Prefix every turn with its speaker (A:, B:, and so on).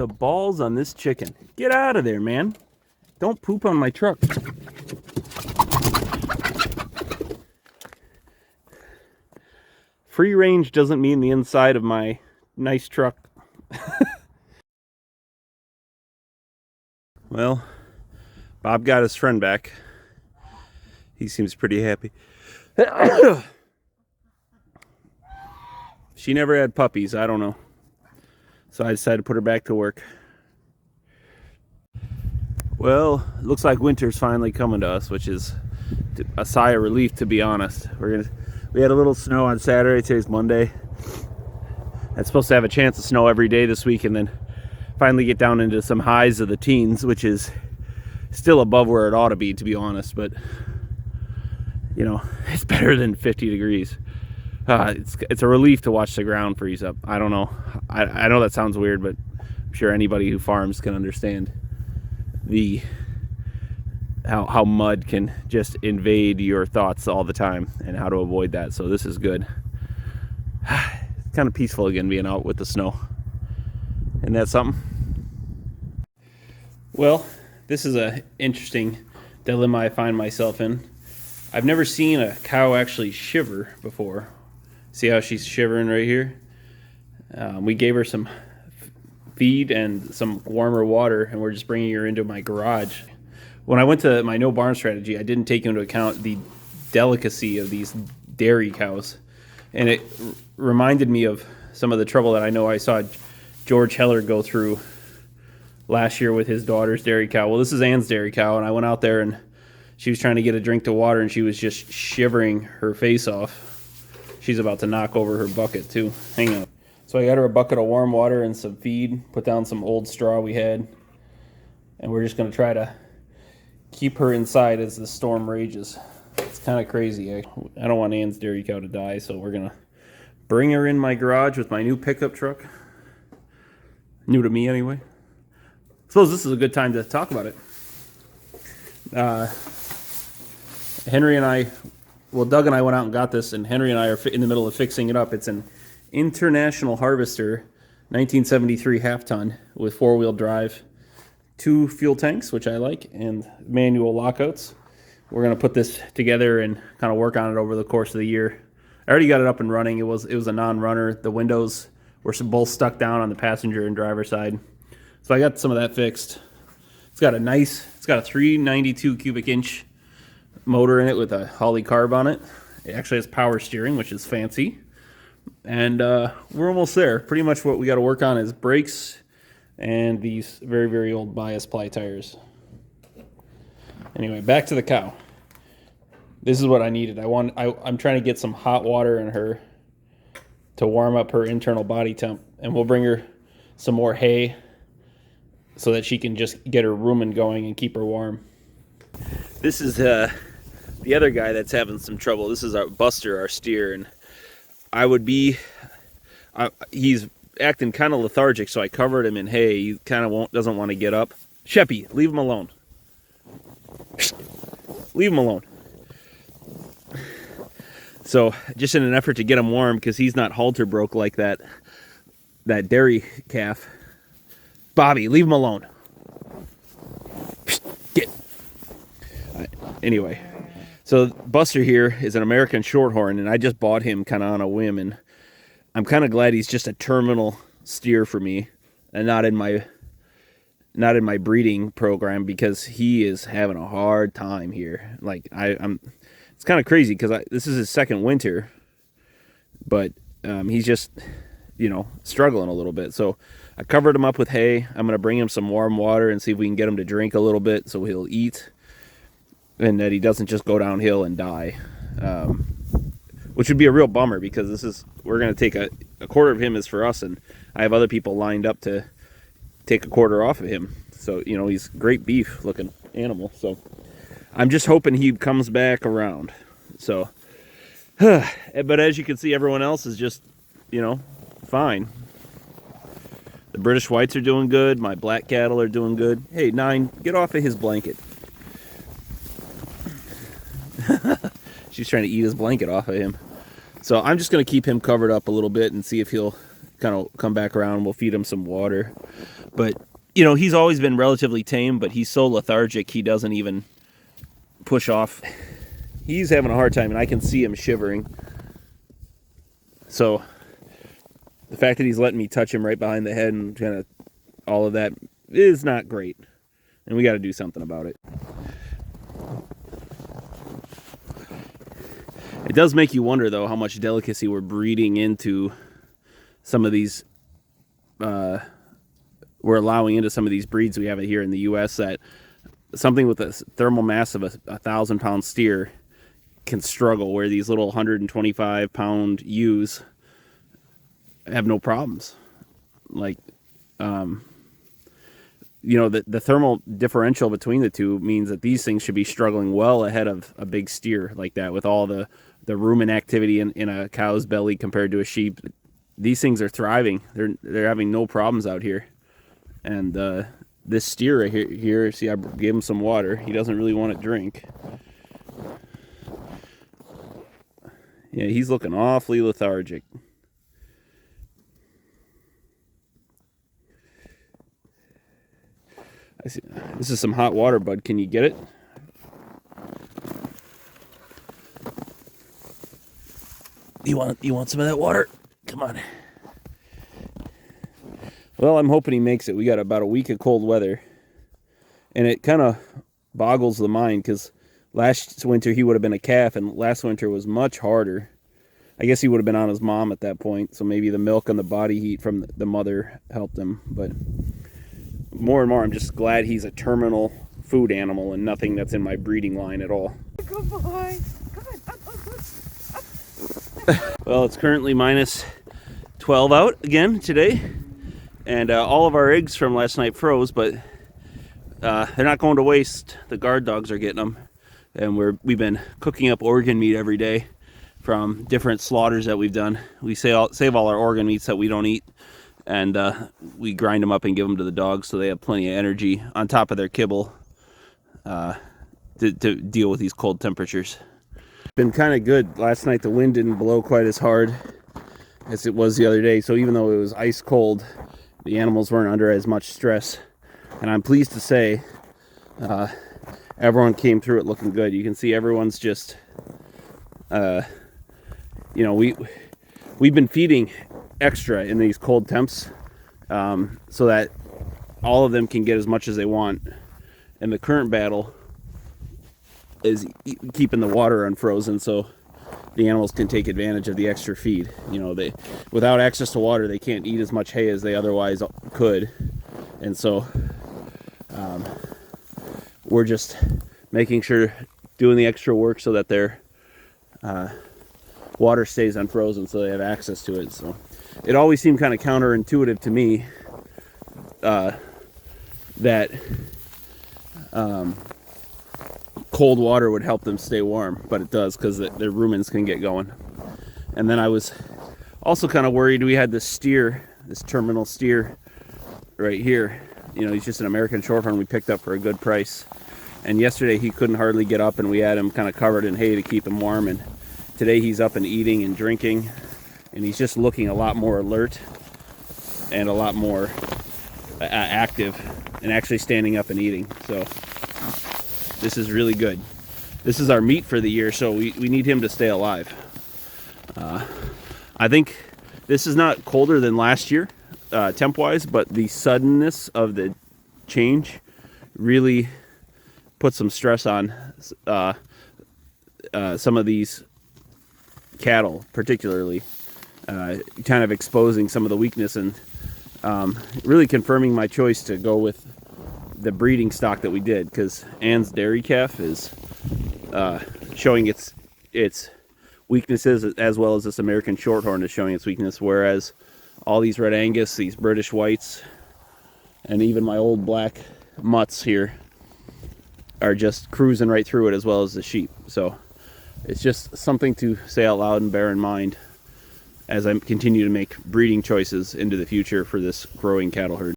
A: The balls on this chicken. Get out of there, man. Don't poop on my truck. Free range doesn't mean the inside of my nice truck. Well, Bob got his friend back. He seems pretty happy. She never had puppies, I don't know. So I decided to put her back to work. Well, it looks like winter's finally coming to us, which is a sigh of relief, to be honest. We had a little snow on Saturday. Today's Monday. It's supposed to have a chance of snow every day this week, and then finally get down into some highs of the teens, which is still above where it ought to be honest, but you know, it's better than 50 degrees. It's a relief to watch the ground freeze up. I don't know. I know that sounds weird, but I'm sure anybody who farms can understand how mud can just invade your thoughts all the time and how to avoid that. So this is good. It's kind of peaceful again being out with the snow. Isn't that something? Well, this is an interesting dilemma I find myself in. I've never seen a cow actually shiver before. See how she's shivering right here? We gave her some feed and some warmer water, and we're just bringing her into my garage. When I went to my no barn strategy, I didn't take into account the delicacy of these dairy cows. And it reminded me of some of the trouble that I know I saw George Heller go through last year with his daughter's dairy cow. Well, this is Ann's dairy cow, and I went out there and she was trying to get a drink to water, and she was just shivering her face off. She's about to knock over her bucket too. Hang on. So I got her a bucket of warm water and some feed, put down some old straw we had, and we're just going to try to keep her inside as the storm rages. It's kind of crazy. I don't want Ann's dairy cow to die, so we're going to bring her in my garage with my new pickup truck. New to me anyway. I suppose this is a good time to talk about it. Henry and I, well, Doug and I went out and got this, and Henry and I are in the middle of fixing it up. It's an International Harvester 1973 half-ton with four-wheel drive, 2 fuel tanks, which I like, and manual lockouts. We're going to put this together and kind of work on it over the course of the year. I already got it up and running. It was a non-runner. The windows were both stuck down on the passenger and driver side. So I got some of that fixed. It's got a 392 cubic inch motor in it with a Holley carb on it. It actually has power steering, which is fancy. And we're almost there. Pretty much what we got to work on is brakes and these very, very old bias ply tires. Anyway, back to the cow. This is what I needed. I'm trying to get some hot water in her to warm up her internal body temp, and we'll bring her some more hay so that she can just get her rumen going and keep her warm. This is the other guy that's having some trouble. This is our Buster, our steer, and he's acting kind of lethargic, so I covered him in hay. He kind of doesn't want to get up. Sheppy, leave him alone. Leave him alone. So just in an effort to get him warm, because he's not halter broke like that dairy calf. Bobby, leave him alone. Get. Anyway, so Buster here is an American Shorthorn, and I just bought him kind of on a whim, and I'm kind of glad he's just a terminal steer for me and not in my breeding program, because he is having a hard time here. Like it's kind of crazy because this is his second winter, but he's just, struggling a little bit. So I covered him up with hay. I'm going to bring him some warm water and see if we can get him to drink a little bit so he'll eat and that he doesn't just go downhill and die, which would be a real bummer, because we're going to take a quarter of him is for us, and I have other people lined up to take a quarter off of him. So, he's great beef looking animal. So I'm just hoping he comes back around. So, but as you can see, everyone else is just, fine. The British whites are doing good. My black cattle are doing good. Hey, Nine, get off of his blanket. She's trying to eat his blanket off of him. So I'm just going to keep him covered up a little bit and see if he'll kind of come back around. We'll feed him some water. But, you know, he's always been relatively tame, but he's so lethargic he doesn't even push off. He's having a hard time, and I can see him shivering. So the fact that he's letting me touch him right behind the head and kind of all of that is not great. And we got to do something about it. It does make you wonder, though, how much delicacy we're breeding into some of these, we're allowing into some of these breeds we have here in the U.S. that something with a thermal mass of a 1,000-pound steer can struggle, where these little 125-pound ewes have no problems. Like, you know, the thermal differential between the two means that these things should be struggling well ahead of a big steer like that, with all the rumen activity in a cow's belly compared to a sheep. These things are thriving. They're having no problems out here. And this steer right here, see, I gave him some water. He doesn't really want to drink. Yeah, he's looking awfully lethargic. I see. This is some hot water, bud. Can you get it? You want some of that water? Come on. Well, I'm hoping he makes it. We got about a week of cold weather, and it kind of boggles the mind, because last winter he would have been a calf, and last winter was much harder. I guess he would have been on his mom at that point, so maybe the milk and the body heat from the mother helped him. But more and more, I'm just glad he's a terminal food animal and nothing that's in my breeding line at all.
B: Good boy. Come on, up.
A: Well, it's currently minus 12 out again today, and all of our eggs from last night froze, but they're not going to waste. The guard dogs are getting them, and we've been cooking up organ meat every day from different slaughters that we've done. We save all our organ meats that we don't eat, and we grind them up and give them to the dogs so they have plenty of energy on top of their kibble to deal with these cold temperatures. Been kind of good. Last night the wind didn't blow quite as hard as it was the other day, so even though it was ice cold, the animals weren't under as much stress. And I'm pleased to say everyone came through it looking good. You can see everyone's just you know, we've been feeding extra in these cold temps so that all of them can get as much as they want. And the current battle is keeping the water unfrozen so the animals can take advantage of the extra feed. You know, without access to water, they can't eat as much hay as they otherwise could. And so we're just making sure, doing the extra work so that their water stays unfrozen so they have access to it. So it always seemed kind of counterintuitive to me that cold water would help them stay warm, but it does, because their rumens can get going. And then I was also kind of worried. We had this terminal steer right here. You know, he's just an American Shorthorn we picked up for a good price. And yesterday he couldn't hardly get up, and we had him kind of covered in hay to keep him warm. And today he's up and eating and drinking, and he's just looking a lot more alert and a lot more active, and actually standing up and eating. So this is really good. This is our meat for the year, so we need him to stay alive. I think this is not colder than last year, temp-wise, but the suddenness of the change really put some stress on some of these cattle, particularly, kind of exposing some of the weakness, and really confirming my choice to go with the breeding stock that we did, because Ann's dairy calf is showing its weaknesses, as well as this American Shorthorn is showing its weakness, whereas all these Red Angus, these British Whites, and even my old black mutts here are just cruising right through it, as well as the sheep. So it's just something to say out loud and bear in mind as I continue to make breeding choices into the future for this growing cattle herd.